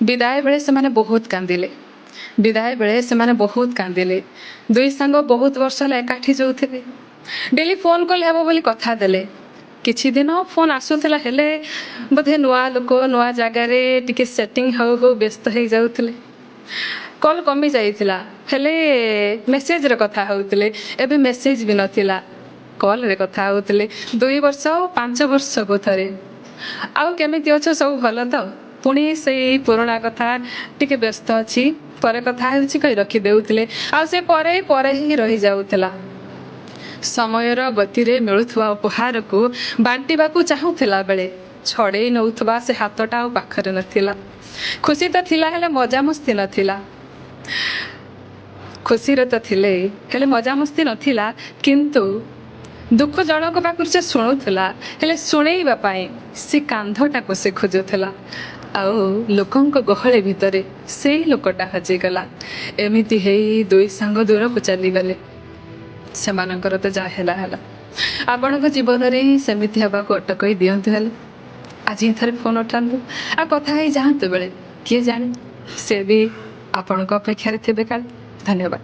विदाय बेले से माने बहुत कांदिले। विदाय बेले से माने बहुत कांदिले। दुई सांग बहुत वर्ष होला एकाठी जाउथिले। डेली फोन कॉल हेबो बोली कथा देले। किछि दिन फोन आसुथिला हेले बोधे नुआ लोक नुआ जगार टिके सेटिंग हो हो व्यस्त हो जाउथिले। कॉल कमी जाइथिला हेले मेसेज रे कथा होउथिले। एबे मेसेज भी नथिला, कॉल रे कथा होउथिले। 2 वर्ष 5 वर्ष को थरे आउ केमिति अछ सब भल तो पुणी से पुराणा कथा टिके व्यस्त अछि परे कथा होछि कहि रखि देउथिले आ से परे परे ही रहि जाउथिला। समयर गतिरे मिलुथुवा उपहार को बांटिबाकू चाहूथिला बेले छड़े नउथुवा से हाथटा पाखरे नथिला। खुशी तो थिला हेले मजा मस्ती नथिला। खुशी रे तो थिले हेले मजा मस्ती नथिला किंतु दुख जनक पाखु से शुणुला हेले शुणेइबा पाए से कांधटाको से खोजुला आउ लोकंक गहळे भितरे से लोकटा हजिगला। एमिति हेई दुई सांग दूर को चली गले। सेमानकर तो जा हेला हेला आपणक जीवन में सेमिति हेबाको अटकई दियंतु हेले। आज थरे फोन उठाନ୍ତୁ आ कथा हेई जाहांतु बेले किए जाने से भी आपणक अपेक्षा रे थिबे काल। धन्यवाद।